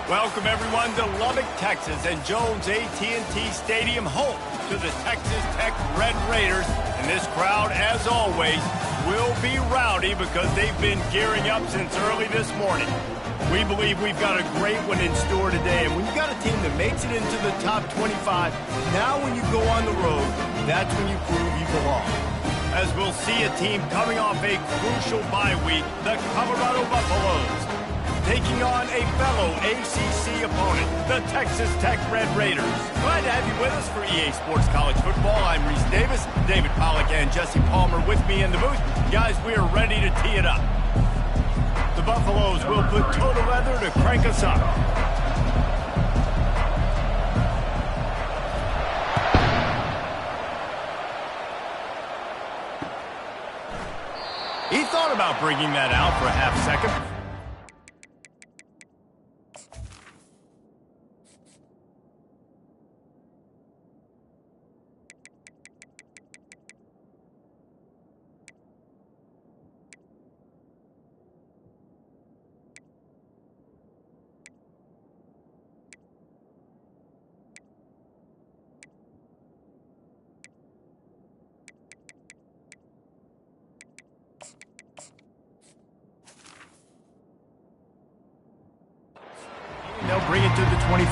Welcome, everyone, to Lubbock, Texas, and Jones AT&T Stadium, home to the Texas Tech Red Raiders. And this crowd, as always, will be rowdy because they've been gearing up since early this morning. We believe we've got a great one in store today, and when you've got a team that makes it into the top 25, now when you go on the road, that's when you prove you belong. As we'll see a team coming off a crucial bye week, the Colorado Buffaloes, taking on a fellow ACC opponent, the Texas Tech Red Raiders. Glad to have you with us for EA Sports College Football. I'm Reese Davis, David Pollack, and Jesse Palmer with me in the booth. Guys, we are ready to tee it up. The Buffaloes will put total leather to crank us up. He thought about bringing that out for a half second. They'll bring it to the 25.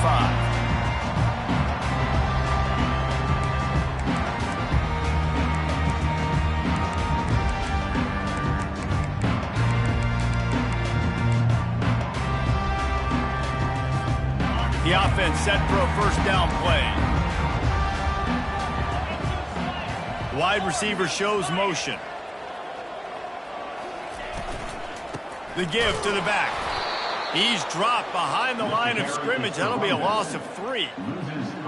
The offense set for a first down play. Wide receiver shows motion. The give to the back. He's dropped behind the line of scrimmage. That'll be a loss of 3.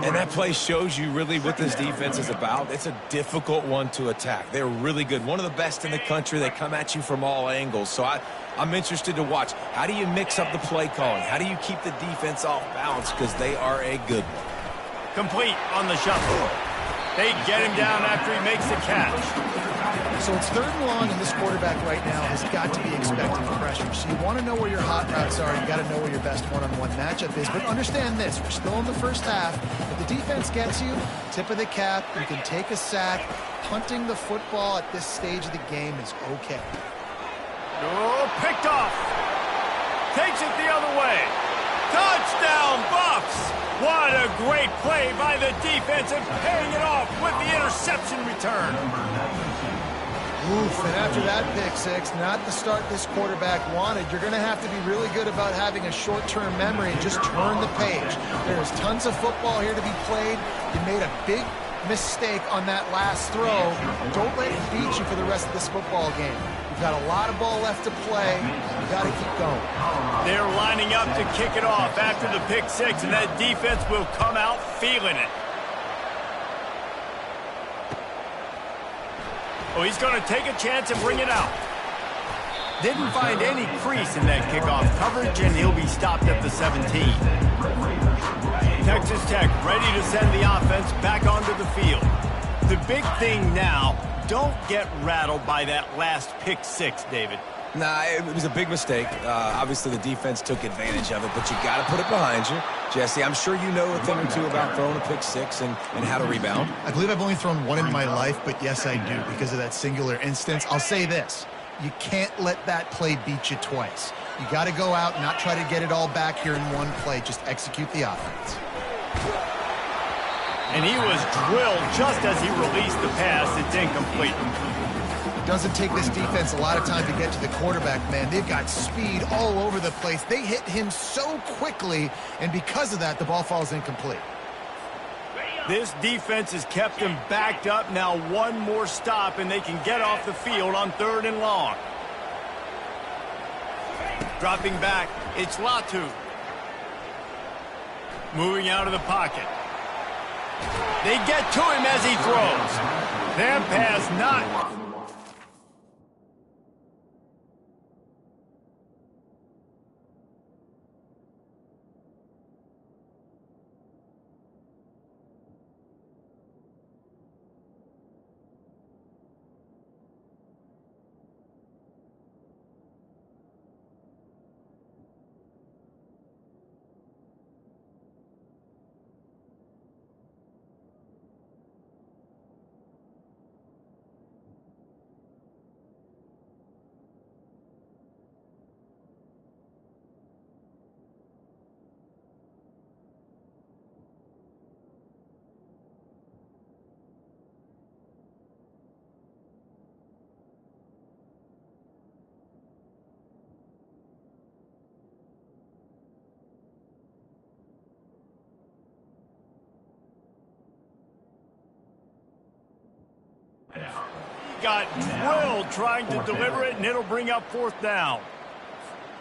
And that play shows you really what this defense is about. It's a difficult one to attack. They're really good. One of the best in the country. They come at you from all angles. So I'm interested to watch. How do you mix up the play calling? How do you keep the defense off balance? Because they are a good one. Complete on the shuffle. They get him down after he makes the catch. So it's 3rd and long, and this quarterback right now has got to be expecting pressure. So you want to know where your hot routes are. You got to know where your best one-on-one matchup is. But understand this: we're still in the first half. If the defense gets you, tip of the cap. You can take a sack. Punting the football at this stage of the game is okay. Oh, picked off. Takes it the other way. Touchdown, Buffs! What a great play by the defense and paying it off with the interception return. Oof, and after that pick six, not the start this quarterback wanted. You're going to have to be really good about having a short-term memory and just turn the page. There's tons of football here to be played. You made a big mistake on that last throw. Don't let it beat you for the rest of this football game. You've got a lot of ball left to play. You got to keep going. They're lining up to kick it off after the pick six, and that defense will come out feeling it. Oh, he's going to take a chance and bring it out. Didn't find any crease in that kickoff coverage, and he'll be stopped at the 17. Texas Tech ready to send the offense back onto the field. The big thing now, don't get rattled by that last pick six, David. Nah, it was a big mistake. Obviously, the defense took advantage of it, but you got to put it behind you. Jesse, I'm sure you know a thing or two about throwing a pick six and how to rebound. I believe I've only thrown one in my life, but yes, I do, because of that singular instance. I'll say this. You can't let that play beat you twice. You got to go out and not try to get it all back here in one play. Just execute the offense. And he was drilled just as he released the pass. It's incomplete. It doesn't take this defense a lot of time to get to the quarterback, man. They've got speed all over the place. They hit him so quickly, and because of that, the ball falls incomplete. This defense has kept him backed up. Now one more stop, and they can get off the field on 3rd and long. Dropping back, it's Latu. Moving out of the pocket. They get to him as he throws. That pass not... Got drilled trying to deliver it, and it'll bring up 4th down.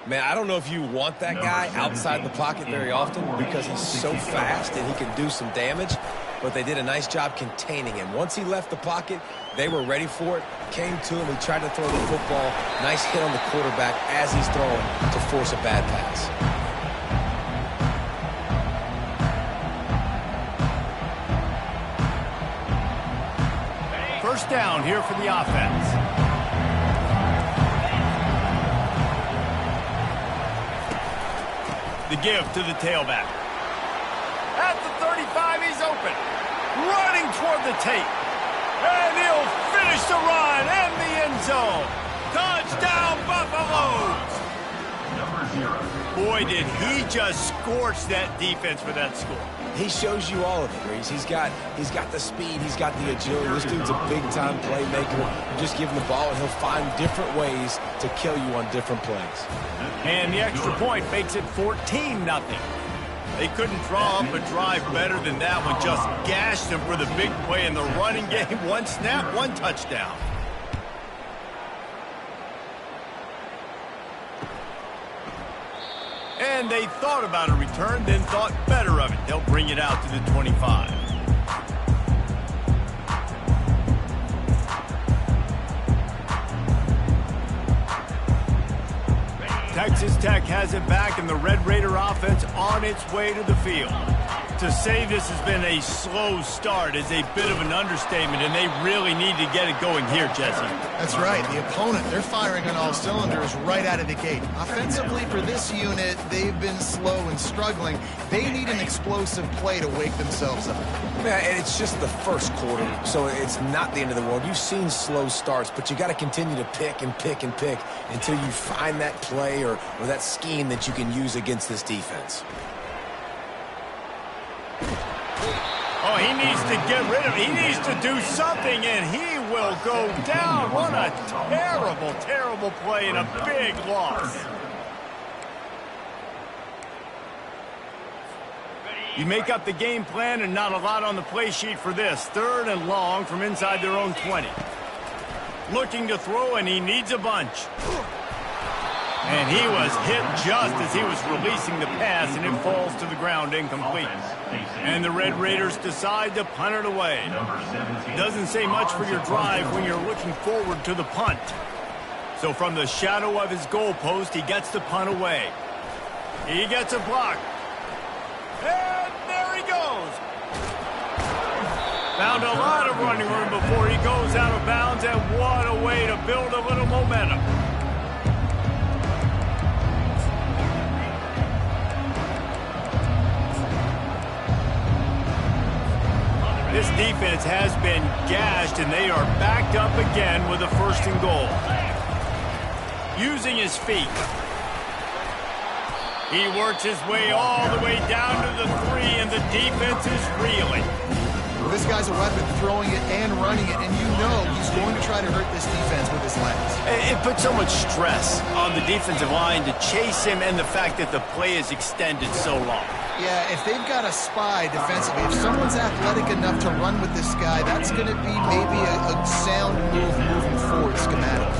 Man, I don't know if you want that guy outside the pocket very often because he's so fast and he can do some damage, but they did a nice job containing him. Once he left the pocket, they were ready for it, came to him, he tried to throw the football. Nice hit on the quarterback as he's throwing to force a bad pass. First down here for the offense. The give to the tailback. At the 35, he's open. Running toward the tape. And he'll finish the run and the end zone. Touchdown, Buffaloes! Boy, did he just scorch that defense for that score. He shows you all of it, Reese. He's got the speed, he's got the agility. This dude's a big-time playmaker. You just give him the ball, and he'll find different ways to kill you on different plays. And the extra point makes it 14-0. They couldn't draw up a drive better than that one. Just gashed them for the big play in the running game. One snap, one touchdown. And they thought about a return, then thought better of it. They'll bring it out to the 25. Texas Tech has it back, and the Red Raider offense on its way to the field. To say this has been a slow start is a bit of an understatement, and they really need to get it going here, Jesse. That's right. The opponent, they're firing on all cylinders right out of the gate. Offensively, for this unit, they've been slow and struggling. They need an explosive play to wake themselves up. Yeah, and it's just the first quarter, so it's not the end of the world. You've seen slow starts, but you got to continue to pick and pick and pick until you find that play or that scheme that you can use against this defense. Oh, he needs to get rid of it. He needs to do something, and he will go down. What a terrible, terrible play and a big loss. You make up the game plan and not a lot on the play sheet for this. 3rd and long from inside their own 20. Looking to throw, and he needs a bunch. And he was hit just as he was releasing the pass, and it falls to the ground incomplete. And the Red Raiders decide to punt it away. Doesn't say much for your drive when you're looking forward to the punt. So from the shadow of his goalpost, he gets the punt away. He gets a block. And there he goes. Found a lot of running room before he goes out of bounds, and what a way to build a little momentum. This defense has been gashed, and they are backed up again with a 1st and goal. Using his feet. He works his way all the way down to the 3, and the defense is reeling. This guy's a weapon, throwing it and running it, and you know he's going to try to hurt this defense with his legs. It puts so much stress on the defensive line to chase him, and the fact that the play is extended so long. Yeah, if they've got a spy defensively, if someone's athletic enough to run with this guy, that's going to be maybe a sound move moving forward schematic.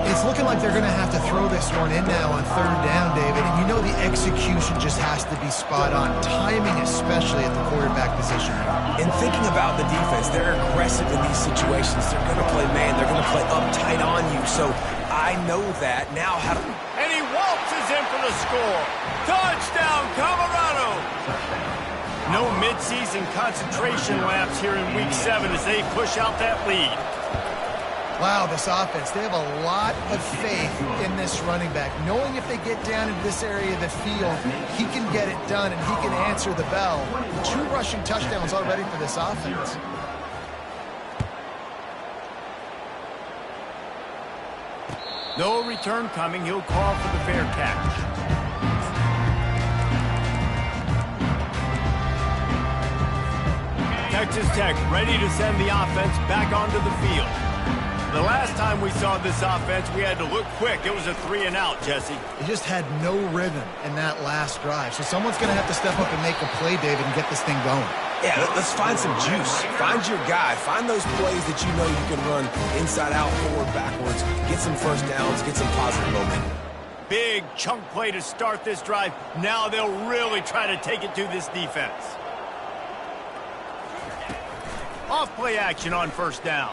It's looking like they're going to have to throw this one in now on 3rd down, David, and you know the execution just has to be spot on, timing especially at the quarterback position. And thinking about the defense, they're aggressive in these situations. They're going to play man. They're going to play uptight on you. So I know that. Now how do... And he waltzes in for the score. Touchdown, Colorado! No midseason concentration laps here in Week 7 as they push out that lead. Wow, this offense, they have a lot of faith in this running back, knowing if they get down into this area of the field, he can get it done and he can answer the bell. 2 rushing touchdowns already for this offense. No return coming. He'll call for the fair catch. Texas Tech ready to send the offense back onto the field. The last time we saw this offense, we had to look quick. It was a 3-and-out, Jesse. They just had no rhythm in that last drive. So someone's going to have to step up and make a play, David, and get this thing going. Yeah, let's find some juice. Find your guy. Find those plays that you know you can run inside out, forward, backwards. Get some 1st downs. Get some positive momentum. Big chunk play to start this drive. Now they'll really try to take it to this defense. Off play action on 1st down.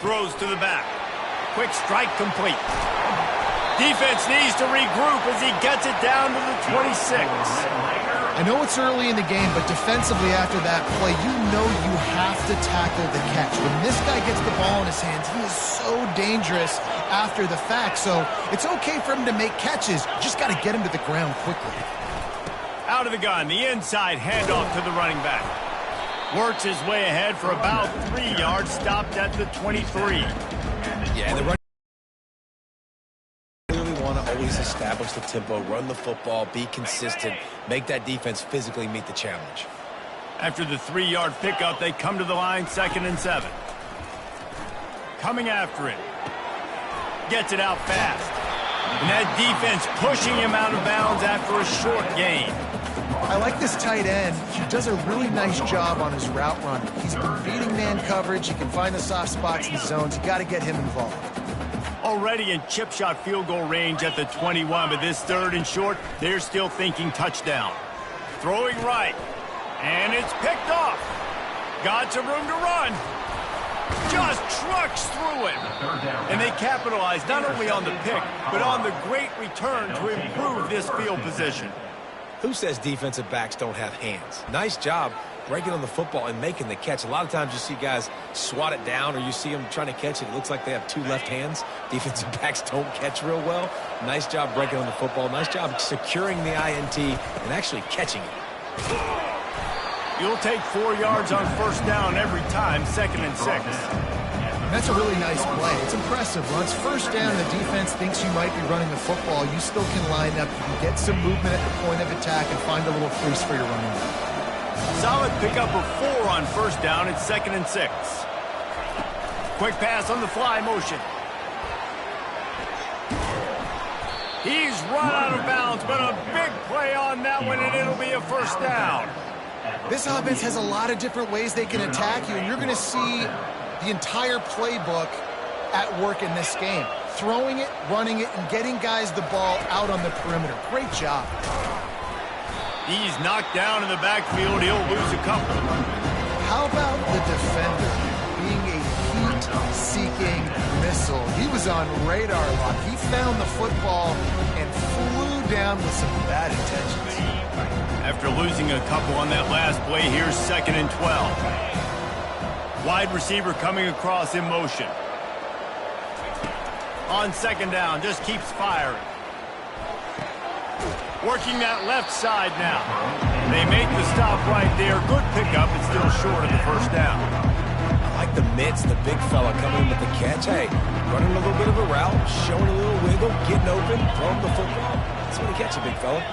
Throws to the back. Quick strike complete. Defense needs to regroup as he gets it down to the 26. I know it's early in the game, but defensively after that play, you know you have to tackle the catch. When this guy gets the ball in his hands, he is so dangerous after the fact. So it's okay for him to make catches. You just got to get him to the ground quickly. Out of the gun, the inside handoff to the running back. Works his way ahead for about 3 yards, stopped at the 23. Yeah, the running really want to always establish the tempo, run the football, be consistent, make that defense physically meet the challenge. After the 3-yard pickup, they come to the line, 2nd and 7. Coming after it. Gets it out fast. And that defense pushing him out of bounds after a short gain. I like this tight end. He does a really nice job on his route run. He's been beating man coverage. He can find the soft spots in zones. You got to get him involved. Already in chip shot field goal range at the 21, but this 3rd and short, they're still thinking touchdown. Throwing right, and it's picked off. Got some room to run. Just trucks through it. And they capitalize not only on the pick, but on the great return to improve this field position. Who says defensive backs don't have hands? Nice job breaking on the football and making the catch. A lot of times you see guys swat it down or you see them trying to catch it. It looks like they have 2 left hands. Defensive backs don't catch real well. Nice job breaking on the football. Nice job securing the INT and actually catching it. You'll take 4 yards on 1st down every time, 2nd and 6. That's a really nice play. It's impressive. Once 1st down, the defense thinks you might be running the football. You still can line up. You can get some movement at the point of attack and find a little fleece for your running back. Solid pickup of 4 on 1st down. It's 2nd and 6. Quick pass on the fly motion. He's run out of bounds, but a big play on that one, and it'll be a 1st down. This offense has a lot of different ways they can attack you, and you're going to see the entire playbook at work in this game. Throwing it, running it, and getting guys the ball out on the perimeter. Great job. He's knocked down in the backfield. He'll lose a couple. How about the defender being a heat-seeking missile? He was on radar lock. He found the football and flew down with some bad intentions. After losing a couple on that last play, here's 2nd and 12. Wide receiver coming across in motion. On second down, just keeps firing. Working that left side now. They make the stop right there. Good pickup, but still short of the first down. I like the mitts, the big fella coming in with the catch. Hey, running a little bit of a route, showing a little wiggle, getting open, throwing the football. That's when he catch a big fella.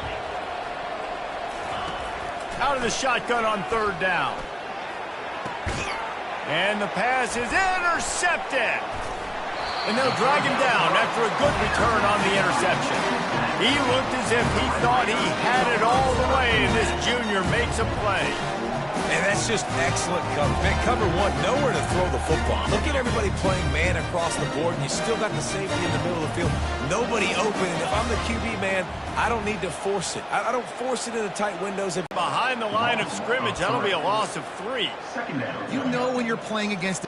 Out of the shotgun on third down. And the pass is intercepted. And they'll drag him down after a good return on the interception. He looked as if he thought he had it all the way, and this junior makes a play. And that's just excellent cover. Man, cover one, nowhere to throw the football. Look at everybody playing man across the board, and you still got the safety in the middle of the field. Nobody open, and if I'm the QB, man, I don't need to force it. I don't force it in the tight windows. Behind the line of scrimmage, that'll be a loss of 3. You know when you're playing against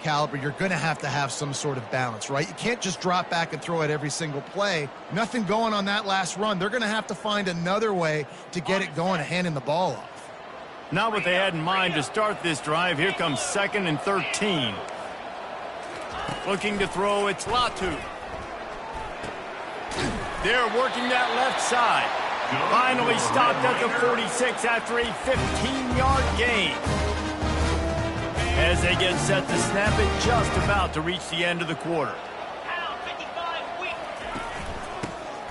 caliber, you're going to have some sort of balance, right? You can't just drop back and throw it every single play. Nothing going on that last run. They're going to have to find another way to get it going and handing the ball off. Not what they had in mind to start this drive. Here comes 2nd and 13. Looking to throw, it's Latu. They're working that left side. Finally stopped at the 46 after a 15-yard gain. As they get set to snap it, just about to reach the end of the quarter.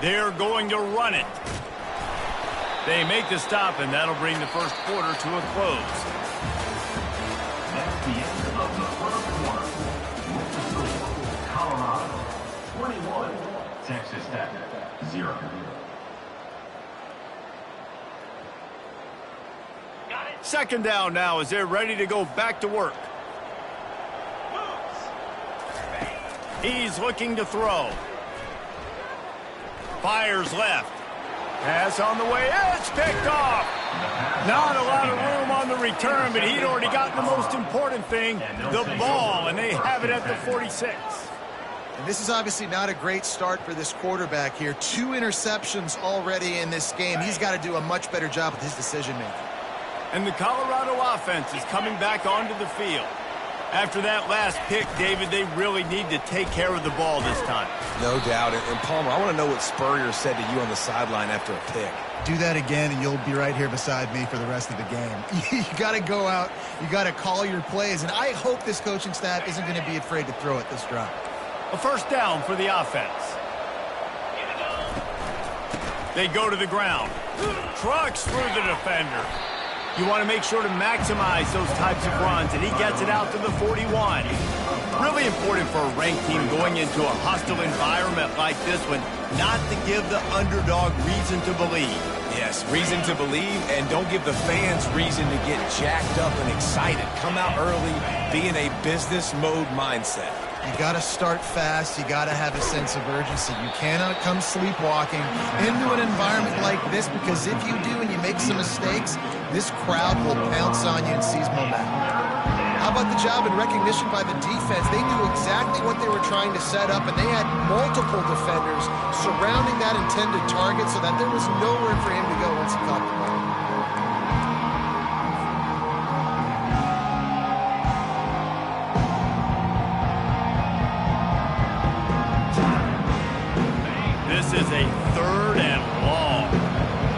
They're going to run it. They make the stop, and that'll bring the first quarter to a close. That's the end of the first quarter. Colorado 21, Texas Tech 0. Second down now as they're ready to go back to work. He's looking to throw. Fires left. Pass on the way. It's picked off. Not a lot of room on the return, but he'd already gotten the most important thing, the ball, and they have it at the 46. And this is obviously not a great start for this quarterback here. 2 interceptions already in this game. He's got to do a much better job with his decision-making. And the Colorado offense is coming back onto the field. After that last pick, David, they really need to take care of the ball this time. No doubt. And Palmer, I want to know what Spurrier said to you on the sideline after a pick. Do that again, and you'll be right here beside me for the rest of the game. You got to go out. You got to call your plays. And I hope this coaching staff isn't going to be afraid to throw it this drive. A first down for the offense. They go to the ground. Trucks through the defender. You want to make sure to maximize those types of runs, and he gets it out to the 41. Really important for a ranked team going into a hostile environment like this one, not to give the underdog reason to believe. Yes, reason to believe, and don't give the fans reason to get jacked up and excited. Come out early, be in a business mode mindset. You got to start fast. You got to have a sense of urgency. You cannot come sleepwalking into an environment like this, because if you do and you make some mistakes, this crowd will pounce on you and seize momentum. How about the job and recognition by the defense? They knew exactly what they were trying to set up, and they had multiple defenders surrounding that intended target so that there was nowhere for him to go once he caught the ball. This is a 3rd and long.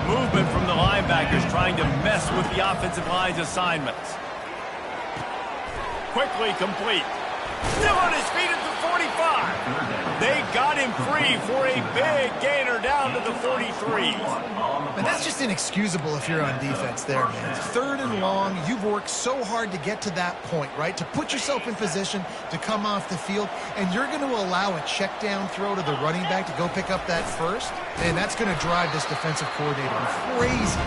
Movement from the linebackers trying to mess with the offensive line's assignments. Quickly complete. Still on his feet at the 45. They got him free for a big gainer down to the 43. And that's just inexcusable if you're on defense there, man. 3rd and long, you've worked so hard to get to that point, right? To put yourself in position to come off the field, and you're going to allow a check down throw to the running back to go pick up that first, and that's going to drive this defensive coordinator crazy.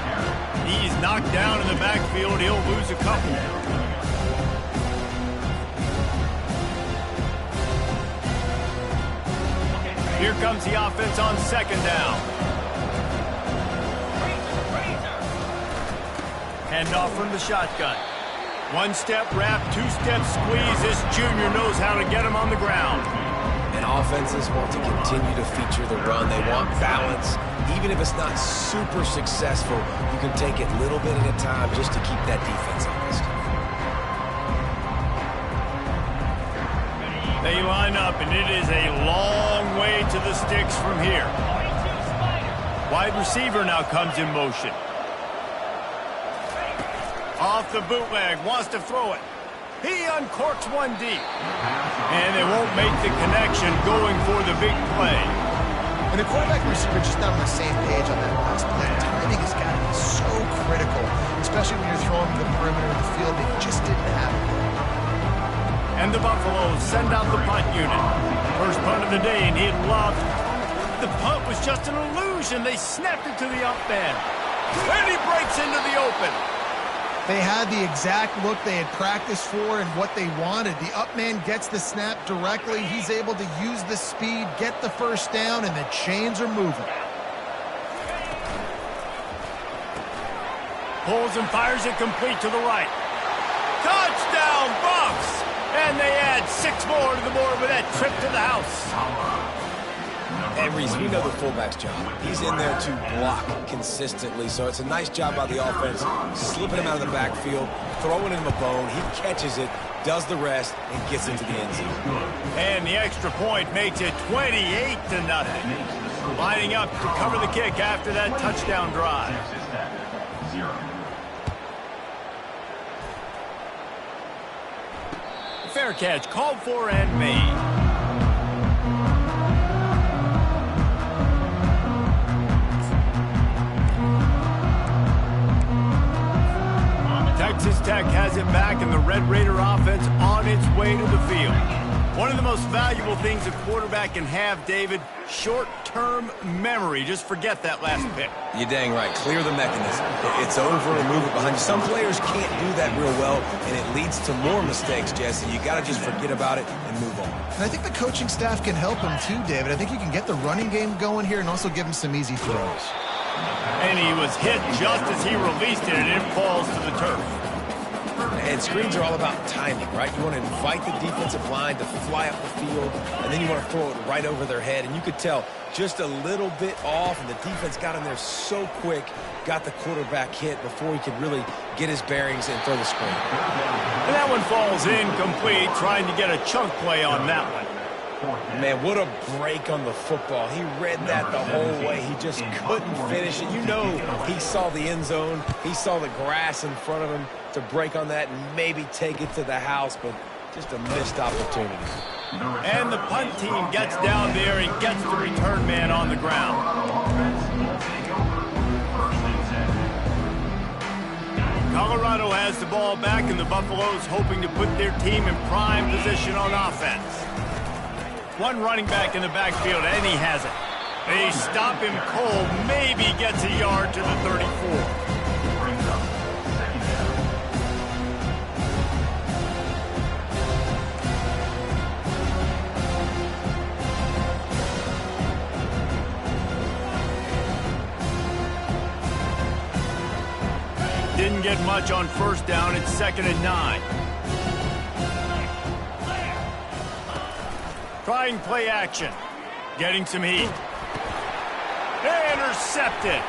He's knocked down in the backfield. He'll lose a couple. Here comes the offense on 2nd down. Hand off from the shotgun. One-step wrap, two-step squeeze. This junior knows how to get him on the ground. And offenses want to continue to feature the run. They want balance. Even if it's not super successful, you can take it little bit at a time just to keep that defense honest. They line up, and it is a long way to the sticks from here. Wide receiver now comes in motion. Off the bootleg, wants to throw it. He uncorks one deep. And they won't make the connection going for the big play. And the quarterback and receiver just not on the same page on that last play. Timing has got to be so critical, especially when you're throwing to the perimeter of the field. They just didn't have it. And the Buffaloes send out the punt unit. First punt of the day, and he'd loved. The punt was just an illusion. They snapped it to the up man. And he breaks into the open. They had the exact look they had practiced for and what they wanted. The up man gets the snap directly. He's able to use the speed, get the first down, and the chains are moving. Pulls and fires it complete to the right. Touchdown, Buffs! And they add 6 more to the board with that trip to the house. And Reese, we know the fullback's job. He's in there to block consistently, so it's a nice job by the offense, slipping him out of the backfield, throwing him a bone. He catches it, does the rest, and gets into the end zone. And the extra point makes it 28-0. Lining up to cover the kick after that touchdown drive. Fair catch called for and made. Texas Tech has it back, and the Red Raider offense on its way to the field. One of the most valuable things a quarterback can have, David, short-term memory. Just forget that last pick. You're dang right. Clear the mechanism. It's over and move it behind you. Some players can't do that real well, and it leads to more mistakes, Jesse. You got to just forget about it and move on. And I think the coaching staff can help him too, David. I think you can get the running game going here and also give him some easy throws. And he was hit just as he released it, and it falls to the turf. And screens are all about timing, right? You want to invite the defensive line to fly up the field, and then you want to throw it right over their head. And you could tell just a little bit off, and the defense got in there so quick, got the quarterback hit before he could really get his bearings and throw the screen. And that one falls incomplete, trying to get a chunk play on that one. Man, what a break on the football. He read that the whole way. He just couldn't finish it. You know he saw the end zone. He saw the grass in front of him to break on that and maybe take it to the house, but just a missed opportunity. And the punt team gets down there and gets the return man on the ground. Colorado has the ball back, and the Buffaloes hoping to put their team in prime position on offense. One running back in the backfield, and he has it. They stop him cold, maybe gets a yard to the 34. Didn't get much on first down. It's 2nd and 9. Trying play action. Getting some heat. Intercepted.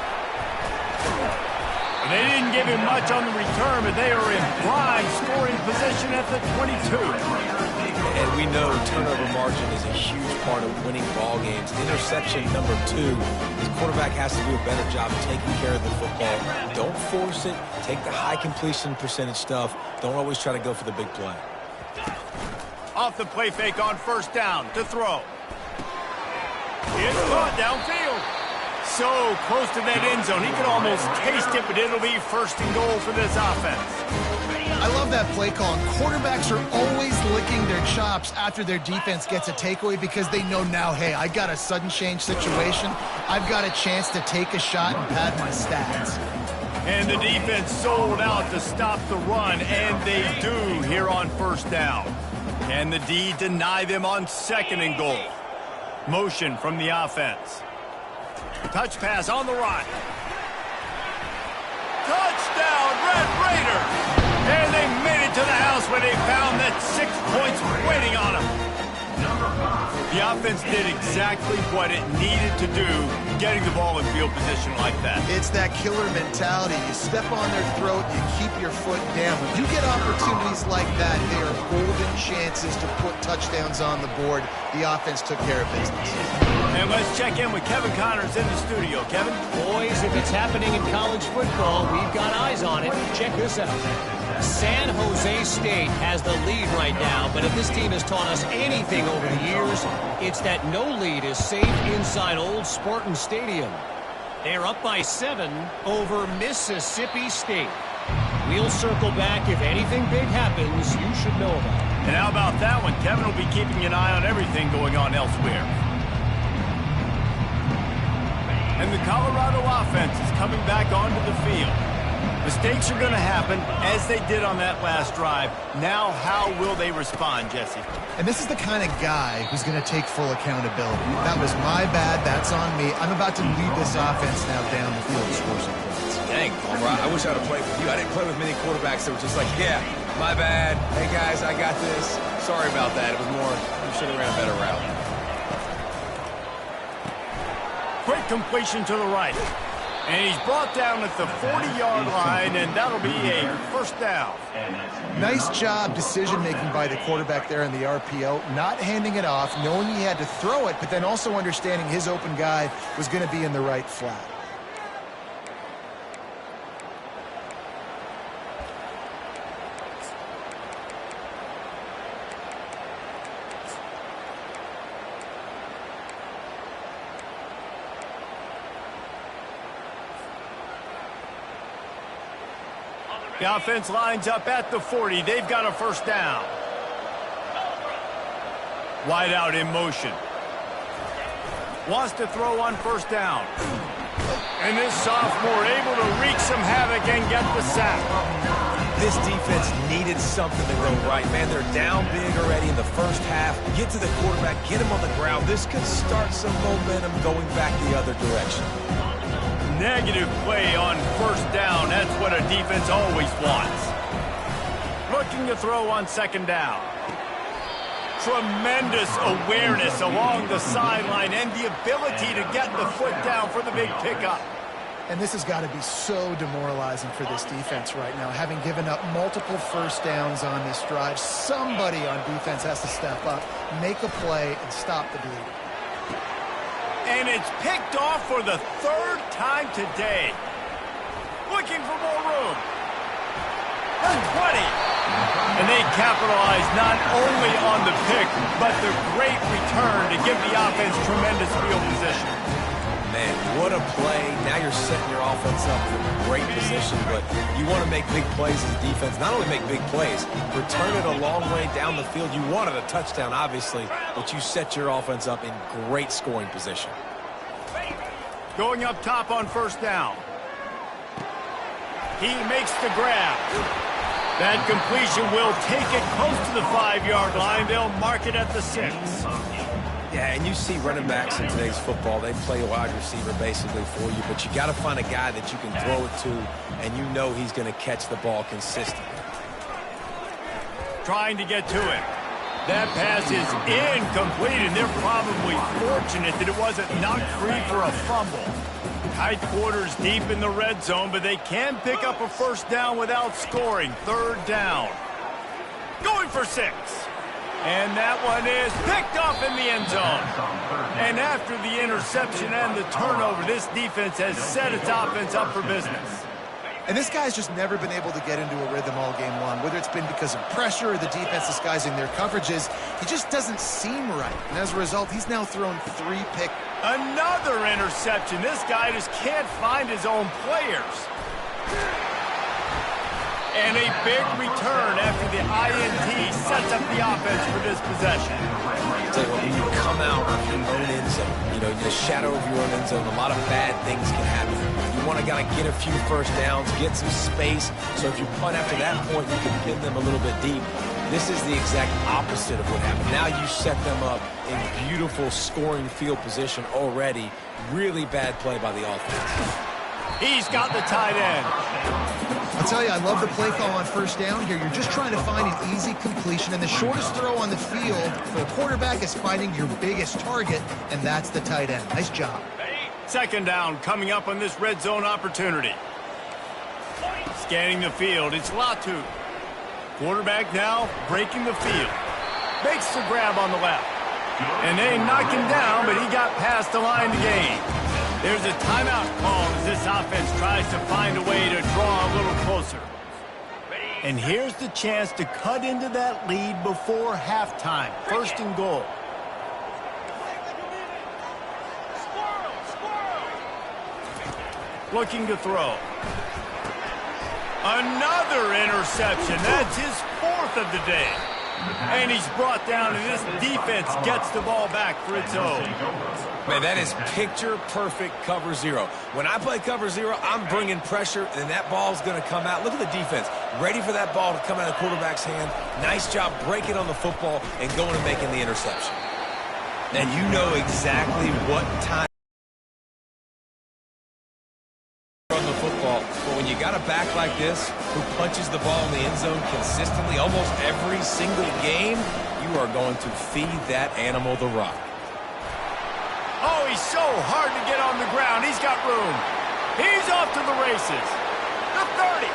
They didn't give him much on the return, but they are in prime scoring position at the 22. And we know turnover margin is a huge part of winning ball games. Interception number 2. His quarterback has to do a better job of taking care of the football. Don't force it. Take the high completion percentage stuff. Don't always try to go for the big play. Off the play fake on first down to throw. It's caught downfield. So close to that end zone. He could almost taste it, but it'll be 1st and goal for this offense. I love that play call. Quarterbacks are always licking their chops after their defense gets a takeaway because they know now, hey, I got a sudden change situation. I've got a chance to take a shot and pad my stats. And the defense sold out to stop the run, and they do here on first down. Can the D deny them on 2nd and goal? Motion from the offense. Touch pass on the right. Touchdown, Red Raiders! And they made it to the house where they found that 6 points waiting on them. The offense did exactly what it needed to do, getting the ball in field position like that. It's that killer mentality. You step on their throat, you keep your foot down. When you get opportunities like that, they are golden chances to put touchdowns on the board. The offense took care of business. And let's check in with Kevin Connors in the studio. Kevin? Boys, if it's happening in college football, we've got eyes on it. Check this out. San Jose State has the lead right now, but if this team has taught us anything over the years, it's that no lead is safe inside Old Spartan Stadium. They're up by 7 over Mississippi State. We'll circle back if anything big happens you should know about. And how about that one? Kevin will be keeping an eye on everything going on elsewhere. And the Colorado offense is coming back onto the field. Mistakes are going to happen, as they did on that last drive. Now, how will they respond, Jesse? And this is the kind of guy who's going to take full accountability. That was my bad. That's on me. I'm about to lead this offense now down the field to score some points. Dang, Palmer, I wish I'd have played with you. I didn't play with many quarterbacks that were just like, yeah, my bad. Hey, guys, I got this. Sorry about that. It was more, you should have ran a better route. Quick completion to the right. And he's brought down at the 40-yard line, and that'll be a first down. Nice job decision-making by the quarterback there in the RPO, not handing it off, knowing he had to throw it, but then also understanding his open guy was going to be in the right flat. The offense lines up at the 40. They've got a first down. Wide out in motion. Wants to throw on first down. And this sophomore able to wreak some havoc and get the sack. This defense needed something to go right, man. They're down big already in the first half. Get to the quarterback, get him on the ground. This could start some momentum going back the other direction. Negative play on first down. That's what a defense always wants. Looking to throw on second down. Tremendous awareness along the sideline and the ability to get the foot down for the big pickup. And this has got to be so demoralizing for this defense right now. Having given up multiple first downs on this drive, somebody on defense has to step up, make a play, and stop the bleeding. And it's picked off for the 3rd time today. Looking for more room. 20. And they capitalize not only on the pick, but the great return to give the offense tremendous field position. Man, what a play. Now you're setting your offense up in a great position, but you want to make big plays as a defense. Not only make big plays, return it a long way down the field. You wanted a touchdown, obviously, but you set your offense up in great scoring position. Going up top on first down. He makes the grab. That completion will take it close to the 5-yard line. They'll mark it at the 6. Yeah, and you see running backs in today's football, they play a wide receiver basically for you, but you got to find a guy that you can throw it to, and you know he's going to catch the ball consistently. Trying to get to it. That pass is incomplete, and they're probably fortunate that it wasn't knocked free for a fumble. Tight quarters deep in the red zone, but they can pick up a first down without scoring. 3rd down. Going for 6. And that one is picked up in the end zone. And after the interception and the turnover, this defense has set its offense up for business. And this guy's just never been able to get into a rhythm all game long, whether it's been because of pressure or the defense disguising their coverages. He just doesn't seem right. And as a result, he's now thrown 3 picks. Another interception. This guy just can't find his own players. And a big return after the INT sets up the offense for this possession. I'll tell you what, when you come out of your own end zone, you know, in the shadow of your own end zone, a lot of bad things can happen. You want to kind of get a few first downs, get some space, so if you punt after that point, you can pin them a little bit deep. This is the exact opposite of what happened. Now you set them up in beautiful scoring field position already. Really bad play by the offense. He's got the tight end. I'll tell you, I love the play call on first down here. You're just trying to find an easy completion, and the shortest throw on the field for a quarterback is finding your biggest target, and that's the tight end. Nice job. Second down coming up on this red zone opportunity. Scanning the field, it's Latu. Quarterback now breaking the field. Makes the grab on the left. And they knock him down, but he got past the line to gain. There's a timeout call as this offense tries to find a way to draw a little closer. And here's the chance to cut into that lead before halftime. First and goal. Looking to throw. Another interception. That's his fourth of the day. And he's brought down, and this defense gets the ball back for its own. Man, that is picture-perfect cover zero. When I play cover zero, I'm bringing pressure, and that ball's going to come out. Look at the defense. Ready for that ball to come out of the quarterback's hand. Nice job breaking on the football and going and making the interception. And you know exactly what time on the football, but when you got a back like this who punches the ball in the end zone consistently almost every single game, you are going to feed that animal the rock. Oh, he's so hard to get on the ground. He's got room. He's off to the races. The 30,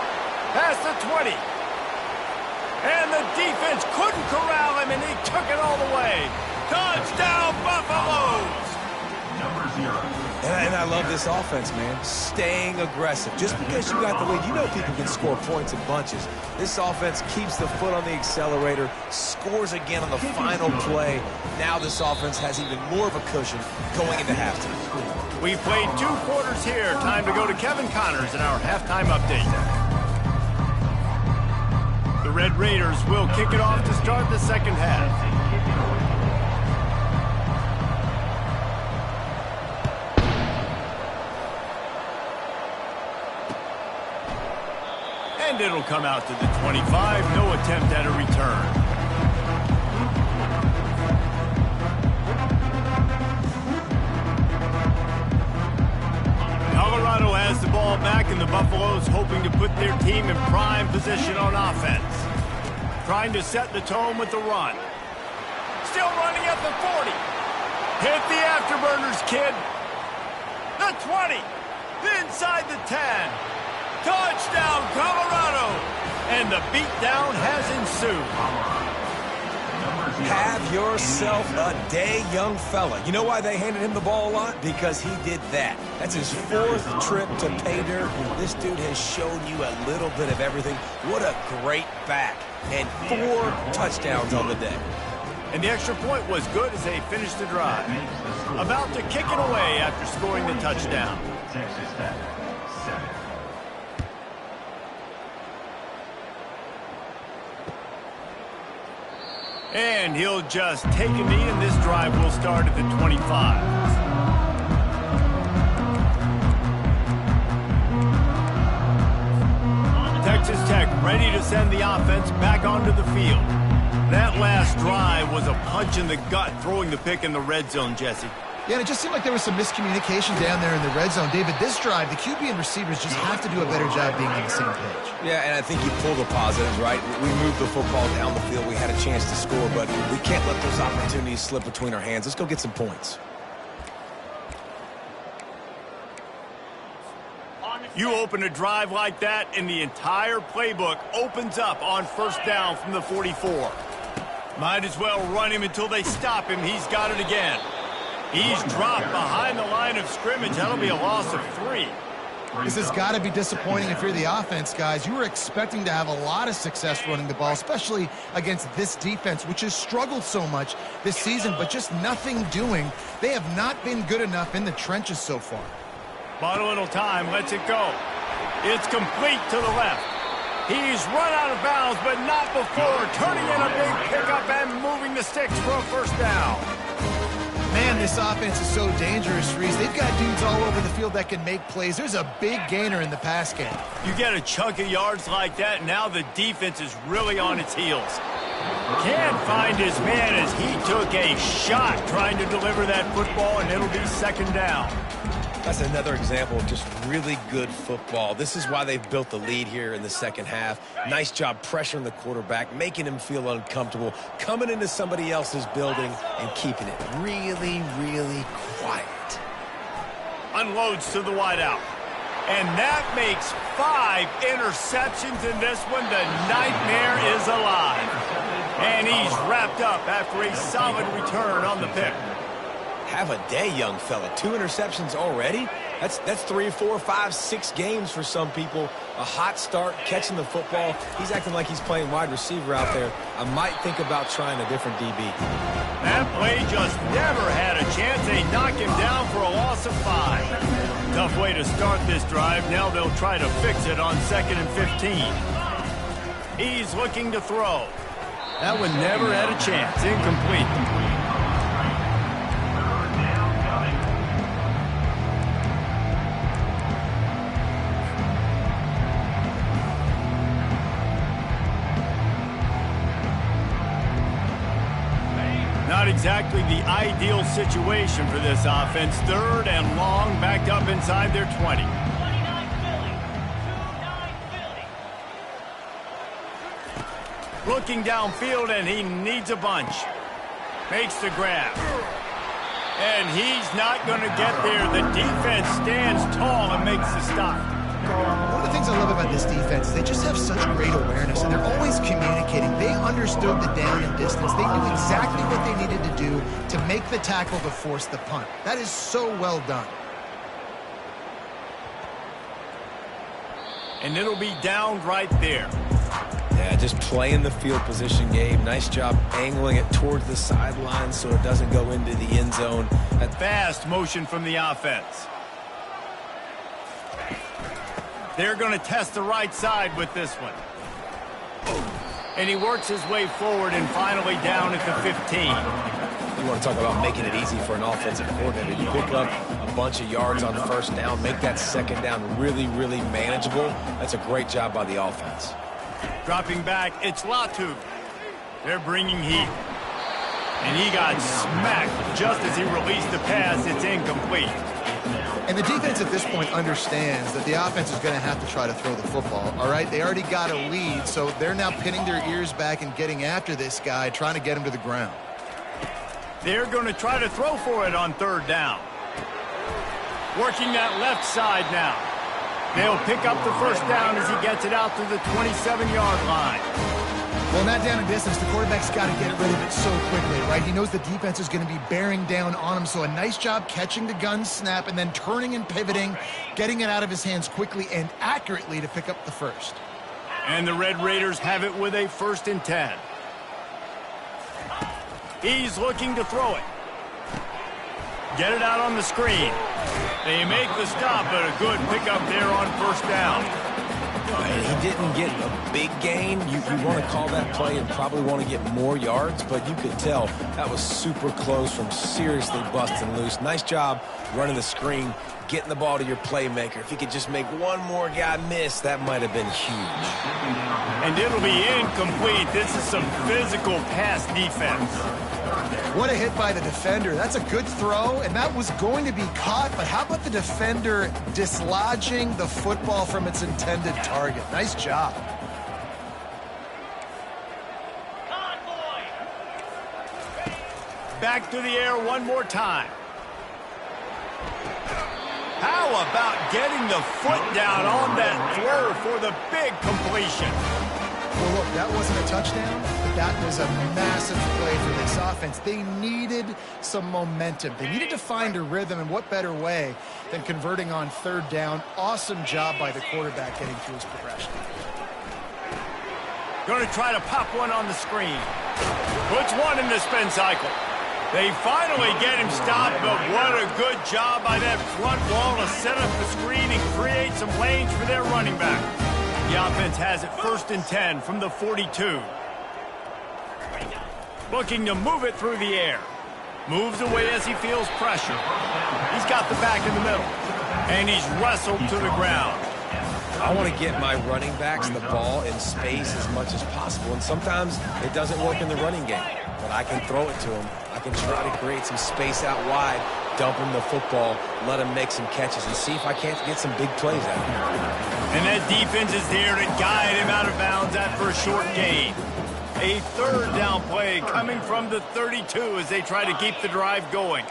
past the 20. And the defense couldn't corral him, and he took it all the way. Touchdown, Buffaloes! Number 0. And I love this offense, man. Staying aggressive. Just because you got the lead, you know people can score points in bunches. This offense keeps the foot on the accelerator, scores again on the final play. Now this offense has even more of a cushion going into halftime. We've played 2 quarters here. Time to go to Kevin Connors in our halftime update. The Red Raiders will kick it off to start the second half. And it'll come out to the 25. No attempt at a return. Colorado has the ball back, and the Buffaloes hoping to put their team in prime position on offense. Trying to set the tone with the run. Still running at the 40. Hit the afterburners, kid. The 20. Inside the 10. Touchdown, Colorado! And the beatdown has ensued. Have yourself a day, young fella. You know why they handed him the ball a lot? Because he did that. That's his 4th trip to pay dirt. This dude has shown you a little bit of everything. What a great back. And 4 touchdowns on the day. And the extra point was good as they finished the drive. About to kick it away after scoring the touchdown. Texas Tech, 7. And he'll just take a knee, and this drive will start at the 25. Texas Tech ready to send the offense back onto the field. That last drive was a punch in the gut, throwing the pick in the red zone, Jesse. Yeah, and it just seemed like there was some miscommunication down there in the red zone. David, this drive, the QB and receivers just have to do a better job being on the same page. Yeah, and I think you pull the positives, right? We moved the football down the field. We had a chance to score, but we can't let those opportunities slip between our hands. Let's go get some points. You open a drive like that, and the entire playbook opens up on first down from the 44. Might as well run him until they stop him. He's got it again. He's dropped behind the line of scrimmage. That'll be a loss of 3. This has got to be disappointing if you're the offense, guys. You were expecting to have a lot of success running the ball, especially against this defense, which has struggled so much this season, but just nothing doing. They have not been good enough in the trenches so far. Bought a little time, lets it go. It's complete to the left. He's run out of bounds, but not before turning in a big pickup and moving the sticks for a first down. Man, this offense is so dangerous, Reese. They've got dudes all over the field that can make plays. There's a big gainer in the pass game. You get a chunk of yards like that, now the defense is really on its heels. Can't find his man as he took a shot trying to deliver that football, and it'll be second down. That's another example of just really good football. This is why they've built the lead here in the second half. Nice job pressuring the quarterback, making him feel uncomfortable, coming into somebody else's building and keeping it really, really quiet. Unloads to the wideout. And that makes 5 interceptions in this one. The nightmare is alive. And he's wrapped up after a solid return on the pick. Have a day, young fella. 2 interceptions already? That's 3, 4, 5, 6 games for some people. A hot start, catching the football. He's acting like he's playing wide receiver out there. I might think about trying a different DB. That play just never had a chance. They knock him down for a loss of 5. Tough way to start this drive. Now they'll try to fix it on 2nd and 15. He's looking to throw. That one never had a chance. Incomplete. Not exactly the ideal situation for this offense. 3rd and long, backed up inside their 20. Looking downfield, and he needs a bunch. Makes the grab. And he's not going to get there. The defense stands tall and makes the stop. One of the things I love about this defense is they just have such great awareness, and they're always communicating. They understood the down and distance. They knew exactly what they needed to do to make the tackle to force the punt. That is so well done. And it'll be down right there. Yeah, just playing the field position game. Nice job angling it towards the sideline so it doesn't go into the end zone. That fast motion from the offense. They're going to test the right side with this one. And he works his way forward and finally down at the 15. You want to talk about making it easy for an offensive coordinator. You pick up a bunch of yards on 1st down, make that 2nd down really, really manageable. That's a great job by the offense. Dropping back, it's Latu. They're bringing heat. And he got smacked just as he released the pass. It's incomplete. And the defense at this point understands that the offense is going to have to try to throw the football, all right? They already got a lead, so they're now pinning their ears back and getting after this guy, trying to get him to the ground. They're going to try to throw for it on 3rd down. Working that left side now. They'll pick up the 1st down as he gets it out to the 27-yard line. Well, in that down and distance, the quarterback's got to get rid of it so quickly, right? He knows the defense is going to be bearing down on him, so a nice job catching the gun snap and then turning and pivoting, getting it out of his hands quickly and accurately to pick up the 1st. And the Red Raiders have it with a 1st and 10. He's looking to throw it. Get it out on the screen. They make the stop, but a good pickup there on 1st down. And he didn't get a big gain. You want to call that play and probably want to get more yards, but you could tell that was super close from seriously busting loose. Nice job running the screen, getting the ball to your playmaker. If he could just make one more guy miss, that might have been huge. And it'll be incomplete. This is some physical pass defense. What a hit by the defender. That's a good throw, and that was going to be caught, but how about the defender dislodging the football from its intended target? Nice job. Back to the air one more time. How about getting the foot down on that throw for the big completion? Well, look, that wasn't a touchdown, but that was a massive play for this offense. They needed some momentum. They needed to find a rhythm, and what better way than converting on 3rd down. Awesome job by the quarterback getting through his progression. Going to try to pop one on the screen. Puts one in the spin cycle. They finally get him stopped, but what a good job by that front wall to set up the screen and create some lanes for their running back. The offense has it 1st and 10 from the 42. Looking to move it through the air. Moves away as he feels pressure. He's got the back in the middle. And he's wrestled to the ground. I want to get my running backs the ball in space as much as possible, and sometimes it doesn't work in the running game, but I can throw it to them. I can try to create some space out wide, dump him the football, let him make some catches, and see if I can't get some big plays out of him. And that defense is there to guide him out of bounds after a short gain. A third down play coming from the 32 as they try to keep the drive going.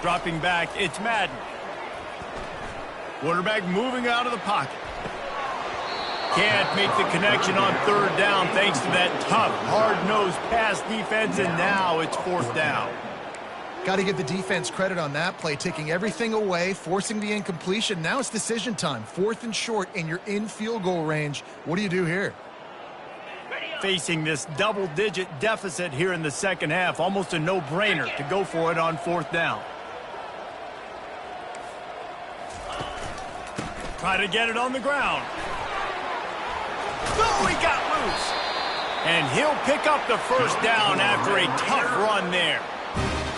Dropping back, it's Madden. Quarterback moving out of the pocket. Can't make the connection on third down thanks to that tough, hard-nosed pass defense, and now it's fourth down. Got to give the defense credit on that play, taking everything away, forcing the incompletion. Now it's decision time. 4th and short, and you're in field goal range. What do you do here? Facing this double-digit deficit here in the second half, almost a no-brainer to go for it on fourth down. Try to get it on the ground. Oh, he got loose. And he'll pick up the first down after a tough run there.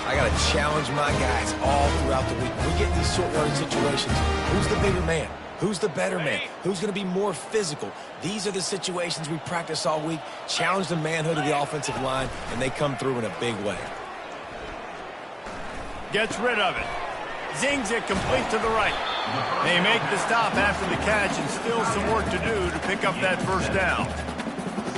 I got to challenge my guys all throughout the week. We get in these short yardage situations. Who's the bigger man? Who's the better man? Who's going to be more physical? These are the situations we practice all week. Challenge the manhood of the offensive line, and they come through in a big way. Gets rid of it. Zings it complete to the right. They make the stop after the catch, and still some work to do to pick up that first down.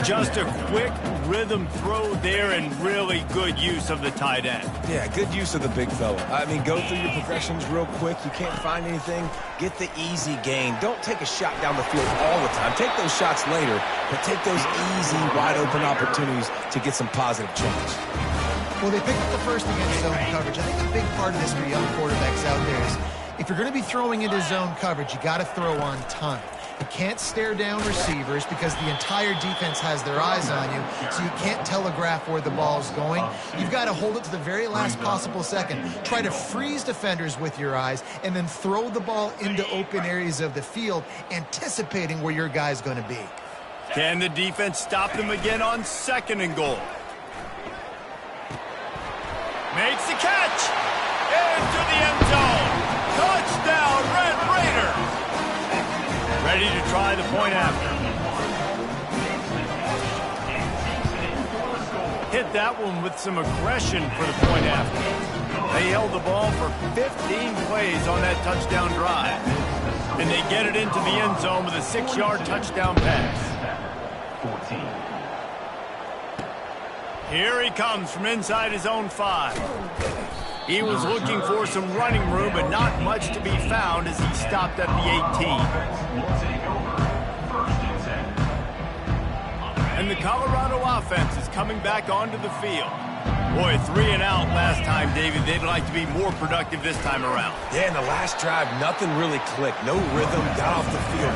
Just a quick rhythm throw there and really good use of the tight end. Yeah, good use of the big fella. I mean, go through your progressions real quick. You can't find anything. Get the easy gain. Don't take a shot down the field all the time. Take those shots later, but take those easy, wide-open opportunities to get some positive charge. Well, they picked up the first against zone coverage. I think a big part of this for young quarterbacks out there is if you're going to be throwing into zone coverage, you got to throw on time. You can't stare down receivers because the entire defense has their eyes on you, so you can't telegraph where the ball's going. You've got to hold it to the very last possible second. Try to freeze defenders with your eyes and then throw the ball into open areas of the field, anticipating where your guy's going to be. Can the defense stop them again on 2nd and goal? Makes the catch. Into the end zone. Touchdown, Red Raiders. Ready to try the point after. Hit that one with some aggression for the point after. They held the ball for 15 plays on that touchdown drive. And they get it into the end zone with a 6-yard touchdown pass. 14. Here he comes from inside his own 5. He was looking for some running room, but not much to be found as he stopped at the 18. And the Colorado offense is coming back onto the field. Boy, 3 and out last time, David. They'd like to be more productive this time around. Yeah, in the last drive, nothing really clicked. No rhythm, got off the field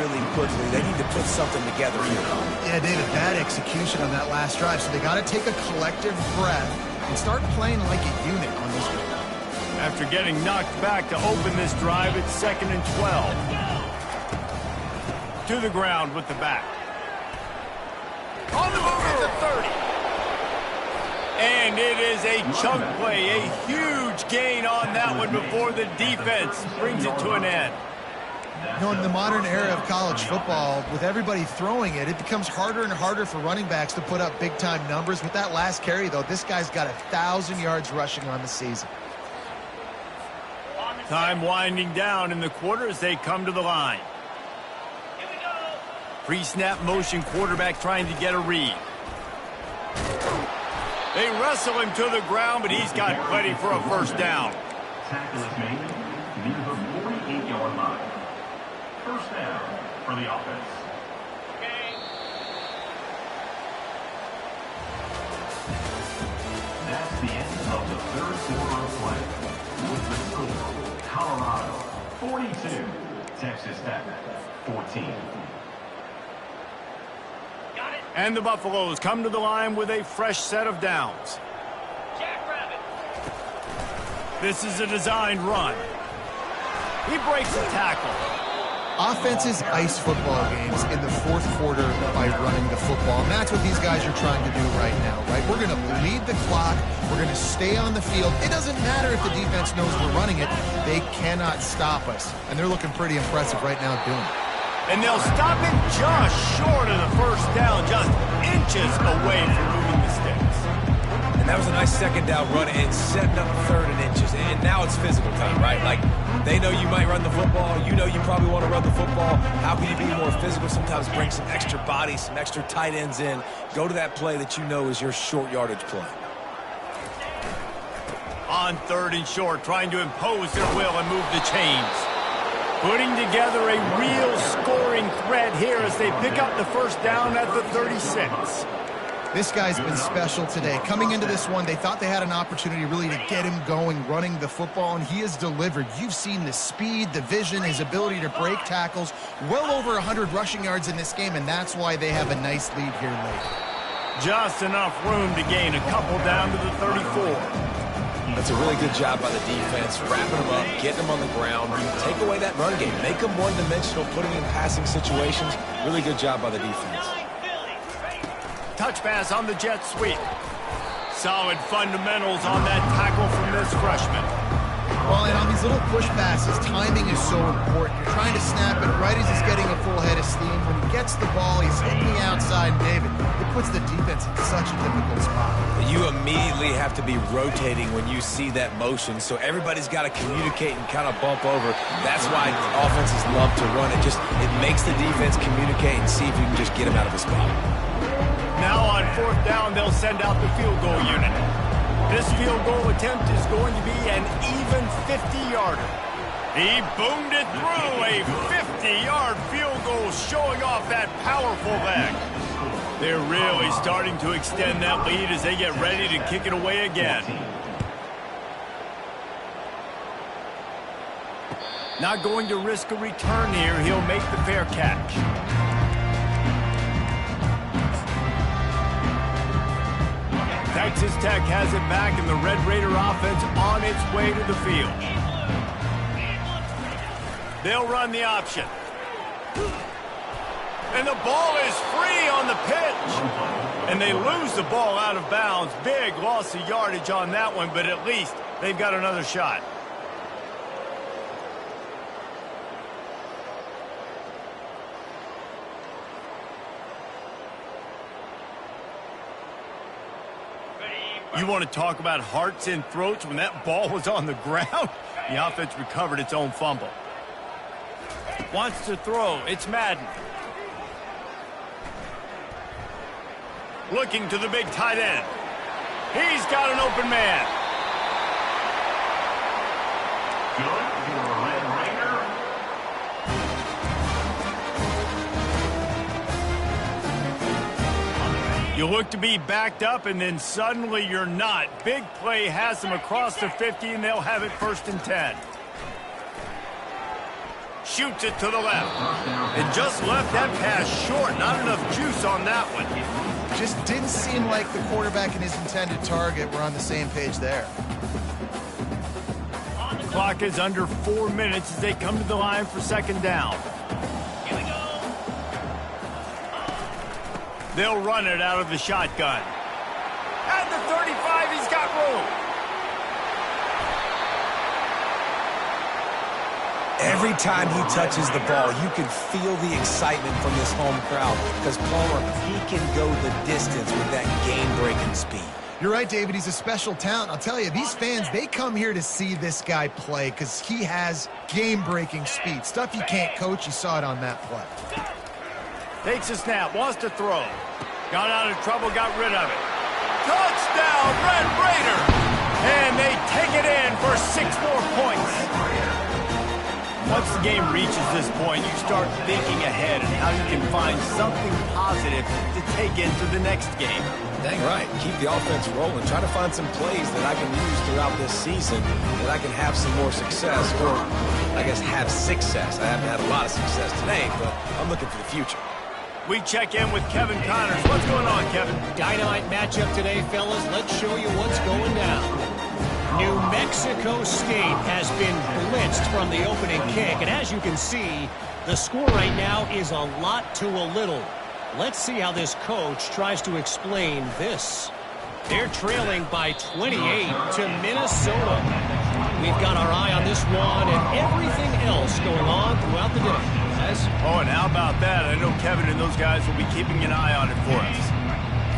really quickly. They need to put something together here. Yeah, David, bad execution on that last drive, so they got to take a collective breath and start playing like a unit on this one. After getting knocked back to open this drive, it's 2nd and 12. To the ground with the back. On the move at the 30. And it is a chunk play, a huge gain on that one before the defense brings it to an end. You know, in the modern era of college football, with everybody throwing it, it becomes harder and harder for running backs to put up big-time numbers. With that last carry, though, this guy's got 1,000 yards rushing on the season. Time winding down in the quarter as they come to the line. Pre-snap motion, quarterback trying to get a read. They wrestle him to the ground, but he's got plenty for a first down. Tackle is made near the 48-yard line. First down for the offense. That's the end of the third quarter of play. With the score, Colorado 42, Texas Tech 14. And the Buffaloes come to the line with a fresh set of downs. This is a designed run. He breaks the tackle. Offenses ice football games in the fourth quarter by running the football, and that's what these guys are trying to do right now, right? We're going to bleed the clock. We're going to stay on the field. It doesn't matter if the defense knows we're running it. They cannot stop us, and they're looking pretty impressive right now doing it. And they'll stop him just short of the first down, just inches away from moving the sticks. And That was a nice second down run and setting up third and inches. And now it's physical time, right? Like, they know you might run the football. You know you probably want to run the football. How can you be more physical? Sometimes bring some extra bodies, some extra tight ends in. Go to that play that you know is your short yardage play. On third and short, trying to impose their will and move the chains. Putting together a real scoring threat here as they pick up the first down at the 36. This guy's been special today. Coming into this one, they thought they had an opportunity really to get him going, running the football, and he has delivered. You've seen the speed, the vision, his ability to break tackles. Well over 100 rushing yards in this game, and that's why they have a nice lead here late. Just enough room to gain a couple down to the 34. That's a really good job by the defense, wrapping them up, getting them on the ground. Take away that run game. Make them one-dimensional, putting them in passing situations. Really good job by the defense. Touch pass on the jet sweep. Solid fundamentals on that tackle from this freshman. Well, and on these little push passes, timing is so important. You're trying to snap it right as he's getting a full head of steam. When he gets the ball, he's hitting the outside, David. It puts the defense in such a difficult spot. You immediately have to be rotating when you see that motion, so everybody's got to communicate and kind of bump over. That's why offenses love to run it. It makes the defense communicate and see if you can just get him out of his spot. Now on fourth down, they'll send out the field goal unit. This field goal attempt is going to be an even 50-yarder. He boomed it through, a 50-yard field goal showing off that powerful leg. They're really starting to extend that lead as they get ready to kick it away again. Not going to risk a return here. He'll make the fair catch. Texas Tech has it back, and the Red Raider offense on its way to the field. They'll run the option. And the ball is free on the pitch. And they lose the ball out of bounds. Big loss of yardage on that one, but at least they've got another shot. You want to talk about hearts and throats when that ball was on the ground? The offense recovered its own fumble. Wants to throw. It's Madden. Looking to the big tight end. He's got an open man. Good for Red Raider. You look to be backed up, and then suddenly you're not. Big play has them across the 50, and they'll have it 1st and 10. Shoots it to the left. And just left that pass short. Not enough juice on that one. Just didn't seem like the quarterback and his intended target were on the same page there. The clock is under 4 minutes as they come to the line for 2nd down. They'll run it out of the shotgun. At the 35, he's got room. Every time he touches the ball, you can feel the excitement from this home crowd because Palmer, he can go the distance with that game-breaking speed. You're right, David. He's a special talent. I'll tell you, these fans, they come here to see this guy play because he has game-breaking speed. Stuff you can't coach. You saw it on that play. Takes a snap, wants to throw. Got out of trouble, got rid of it. Touchdown, Red Raider! And they take it in for 6 more points. Once the game reaches this point, you start thinking ahead and how you can find something positive to take into the next game. Dang right. Keep the offense rolling. Try to find some plays that I can use throughout this season that I can have some more success, or I guess have success. I haven't had a lot of success today, but I'm looking for the future. We check in with Kevin Connors. What's going on, Kevin? Dynamite matchup today, fellas. Let's show you what's going down. New Mexico State has been blitzed from the opening kick, and as you can see, the score right now is a lot to a little. Let's see how this coach tries to explain this. They're trailing by 28 to Minnesota. We've got our eye on this one and everything else going on throughout the day. Oh, and how about that? I know Kevin and those guys will be keeping an eye on it for us.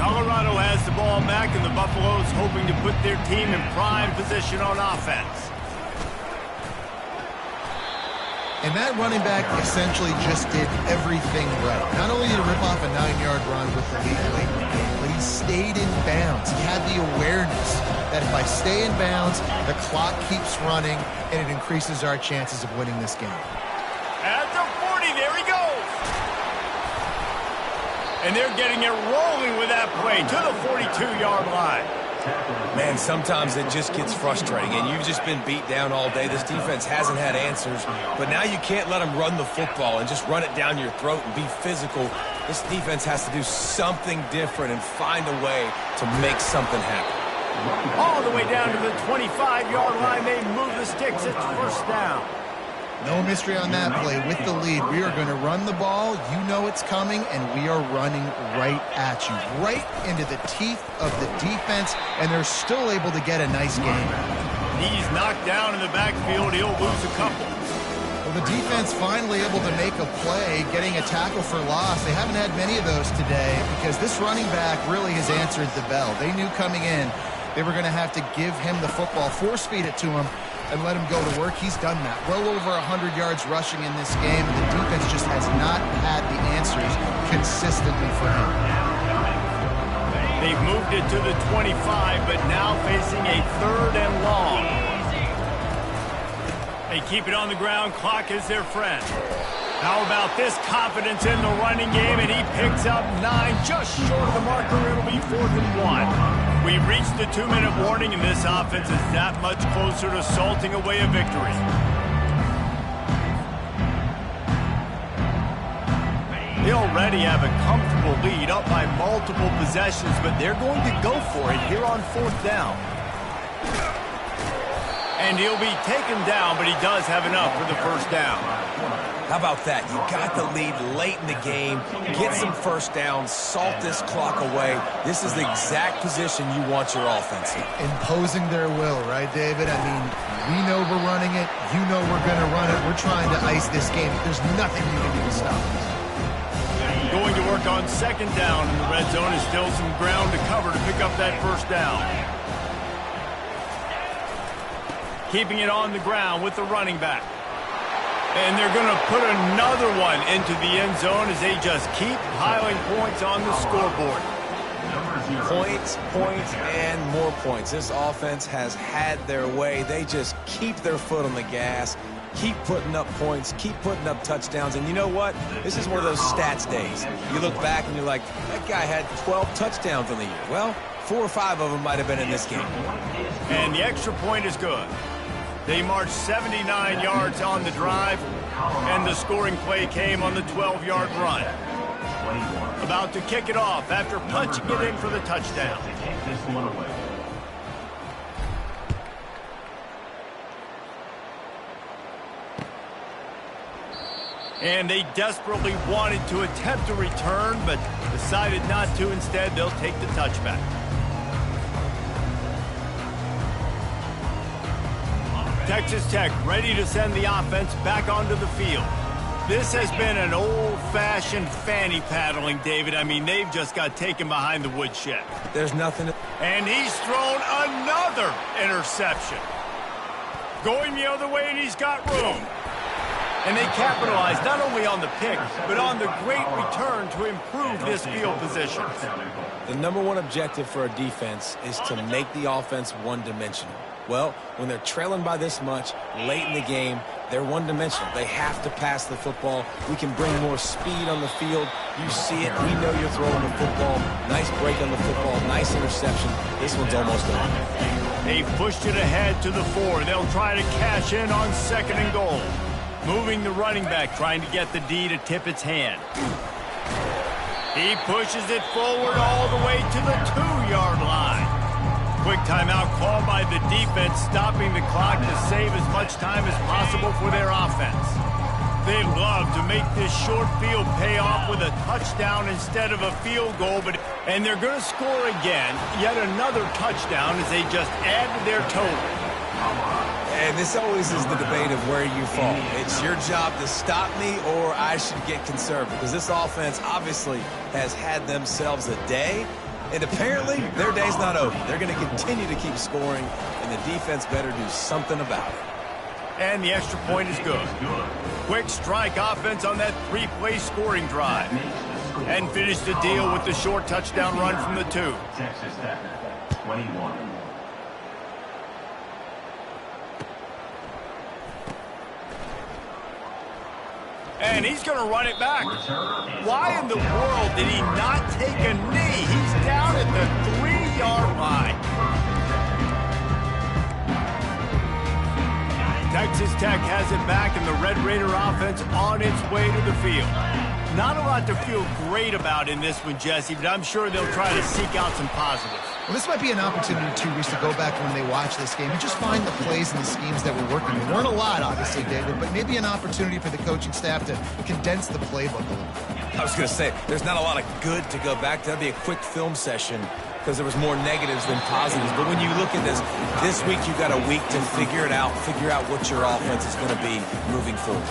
Colorado has the ball back, and the Buffaloes hoping to put their team in prime position on offense. And that running back essentially just did everything right. Not only did he rip off a 9-yard run with the lead late in the game, but he stayed in bounds. He had the awareness that if I stay in bounds, the clock keeps running, and it increases our chances of winning this game. At the 40, there he goes. And they're getting it rolling with that play to the 42-yard line. Man, sometimes it just gets frustrating, and you've just been beat down all day. This defense hasn't had answers, but now you can't let them run the football and just run it down your throat and be physical. This defense has to do something different and find a way to make something happen. All the way down to the 25-yard line, they move the sticks. It's first down. No mystery on that play. With the lead, we are going to run the ball. You know it's coming, and we are running right at you, right into the teeth of the defense, and they're still able to get a nice game. He's knocked down in the backfield. He'll lose a couple. Well, the defense finally able to make a play, getting a tackle for loss. They haven't had many of those today because this running back really has answered the bell. They knew coming in they were going to have to give him the football, force feed it to him, and let him go to work. He's done that. Well over 100 yards rushing in this game. The defense just has not had the answers consistently for him. They've moved it to the 25, but now facing a 3rd and long. They keep it on the ground. Clock is their friend. How about this confidence in the running game? And he picks up 9, just short of the marker. It'll be 4th and 1. We've reached the 2-minute warning, and this offense is that much closer to salting away a victory. They already have a comfortable lead, up by multiple possessions, but they're going to go for it here on 4th down. And he'll be taken down, but he does have enough for the first down. How about that? You got the lead late in the game. Get some first downs. Salt this clock away. This is the exact position you want your offense in. Imposing their will, right, David? I mean, we know we're running it. You know we're going to run it. We're trying to ice this game. There's nothing you can do to stop us. Going to work on 2nd down in the red zone. Is still some ground to cover to pick up that first down. Keeping it on the ground with the running back. And they're going to put another one into the end zone as they just keep piling points on the scoreboard. Points, points, and more points. This offense has had their way. They just keep their foot on the gas, keep putting up points, keep putting up touchdowns. And you know what? This is one of those stats days. You look back and you're like, that guy had 12 touchdowns on the year. Well, 4 or 5 of them might have been in this game. And the extra point is good. They marched 79 yards on the drive, and the scoring play came on the 12-yard run. About to kick it off after punching it in for the touchdown. And they desperately wanted to attempt a return, but decided not to. Instead, they'll take the touchback. Texas Tech ready to send the offense back onto the field. This has been an old-fashioned fanny paddling, David. I mean, they've just got taken behind the woodshed. There's nothing. And he's thrown another interception. Going the other way, and he's got room. And they capitalize not only on the pick, but on the great return to improve this field position. The #1 objective for a defense is to make the offense one-dimensional. Well, when they're trailing by this much late in the game, they're one-dimensional. They have to pass the football. We can bring more speed on the field. You see it. We know you're throwing the football. Nice break on the football. Nice interception. This one's almost over. They've pushed it ahead to the 4. They'll try to cash in on 2nd and goal. Moving the running back, trying to get the D to tip its hand. He pushes it forward all the way to the 2-yard line. Quick timeout called by the defense, stopping the clock to save as much time as possible for their offense. They love to make this short field pay off with a touchdown instead of a field goal, and they're going to score again, yet another touchdown as they just add to their total. And this always is the debate of where you fall. It's your job to stop me, or I should get conservative, because this offense obviously has had themselves a day. And apparently, their day's not over. They're going to continue to keep scoring, and the defense better do something about it. And the extra point is good. Quick strike offense on that three-play scoring drive. And finish the deal with the short touchdown run from the 2. Texas Tech, 21. And he's going to run it back. Why in the world did he not take a knee? He's down at the 3-yard line. Texas Tech has it back, and the Red Raider offense on its way to the field. Not a lot to feel great about in this one, Jesse, but I'm sure they'll try to seek out some positives. Well, this might be an opportunity, too, Reese, to go back when they watch this game and just find the plays and the schemes that were working. There weren't a lot, obviously, David, but maybe an opportunity for the coaching staff to condense the playbook a little bit. I was going to say, there's not a lot of good to go back to. That'd be a quick film session because there was more negatives than positives. But when you look at this week you've got a week to figure it out, figure out what your offense is going to be moving forward.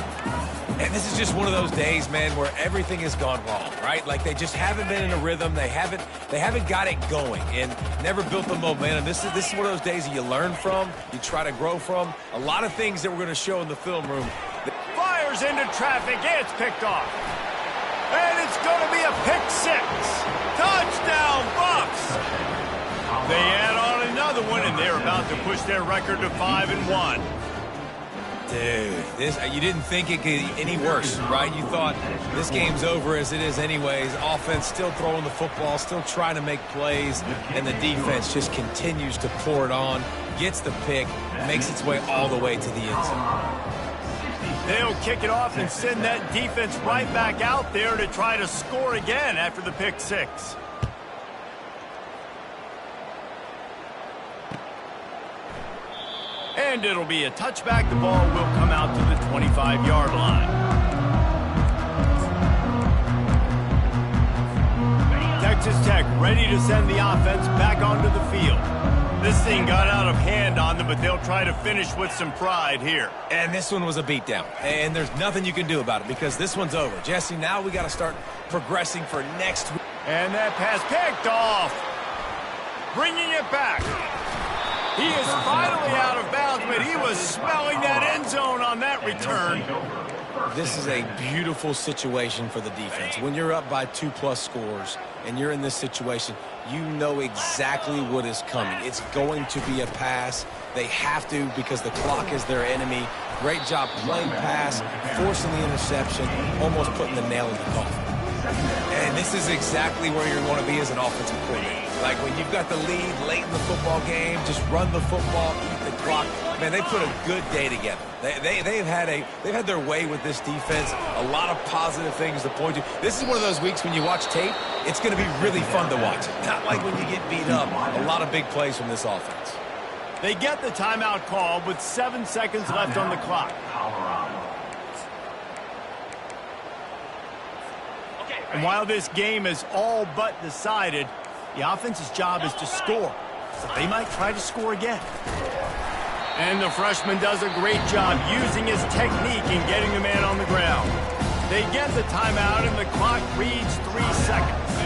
And this is just one of those days, man, where everything has gone wrong, right? Like they just haven't been in a rhythm. They haven't got it going and never built the momentum. This is one of those days that you learn from, you try to grow from. A lot of things that we're going to show in the film room. Fires into traffic. It's picked off. And it's going to be a pick 6. Touchdown, Bucks. They add on another one, and they're about to push their record to 5-1. Dude, you didn't think it could get any worse, right? You thought this game's over as it is anyways. Offense still throwing the football, still trying to make plays, and the defense just continues to pour it on, gets the pick, makes its way all the way to the end zone. They'll kick it off and send that defense right back out there to try to score again after the pick 6. And it'll be a touchback. The ball will come out to the 25-yard line. Texas Tech ready to send the offense back onto the field. This thing got out of hand on them, but they'll try to finish with some pride here. And this one was a beatdown, and there's nothing you can do about it because this one's over. Jesse, now we got to start progressing for next week. And that pass picked off. Bringing it back. He is finally out of bounds, but he was smelling that end zone on that return. This is a beautiful situation for the defense. When you're up by 2+ scores and you're in this situation, you know exactly what is coming. It's going to be a pass. They have to because the clock is their enemy. Great job playing pass, forcing the interception, almost putting the nail in the coffin. And this is exactly where you want to be as an offensive coordinator. Like when you've got the lead late in the football game, just run the football, eat the clock. Man, they put a good day together. They've had their way with this defense. A lot of positive things to point to. This is one of those weeks when you watch tape, it's going to be really fun to watch. Not like when you get beat up. A lot of big plays from this offense. They get the timeout called with 7 seconds left on the clock. And while this game is all but decided, the offense's job is to score. So they might try to score again. And the freshman does a great job using his technique and getting the man on the ground. They get the timeout and the clock reads 3 seconds.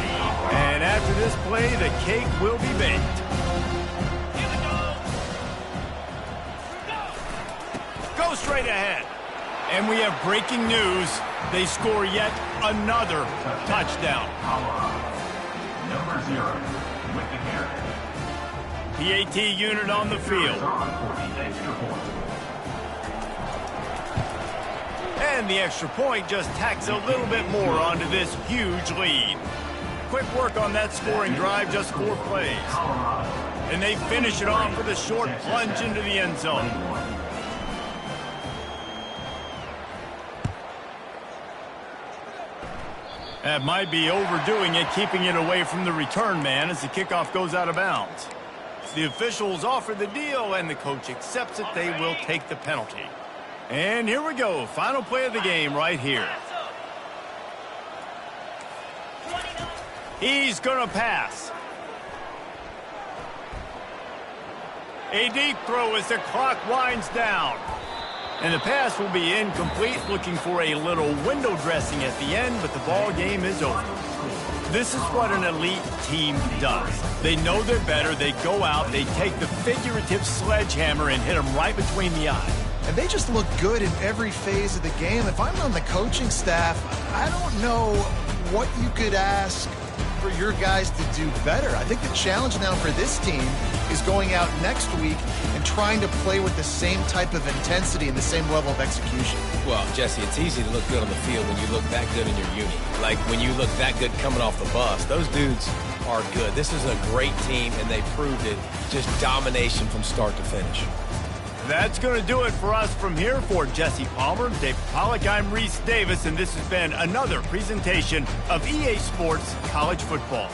And after this play, the cake will be baked. Go straight ahead. And we have breaking news. They score yet another touchdown. Number 0 with the carry. PAT unit on the field. And the extra point just tacks a little bit more onto this huge lead. Quick work on that scoring drive, just 4 plays. And they finish it off with a short plunge into the end zone. That might be overdoing it, keeping it away from the return man as the kickoff goes out of bounds. The officials offer the deal, and the coach accepts it. They will take the penalty. And here we go. Final play of the game right here. He's going to pass. A deep throw as the clock winds down. And the pass will be incomplete, looking for a little window dressing at the end, but the ball game is over. This is what an elite team does. They know they're better. They go out, they take the figurative sledgehammer and hit them right between the eyes. And they just look good in every phase of the game. If I'm on the coaching staff, I don't know what you could ask for your guys to do better. I think the challenge now for this team is going out next week and trying to play with the same type of intensity and the same level of execution. Well, Jesse, it's easy to look good on the field when you look that good in your uni. Like when you look that good coming off the bus. Those dudes are good. This is a great team, and they proved it. Just domination from start to finish. That's going to do it for us from here. For Jesse Palmer, Dave Pollock, I'm Reese Davis, and this has been another presentation of EA Sports College Football.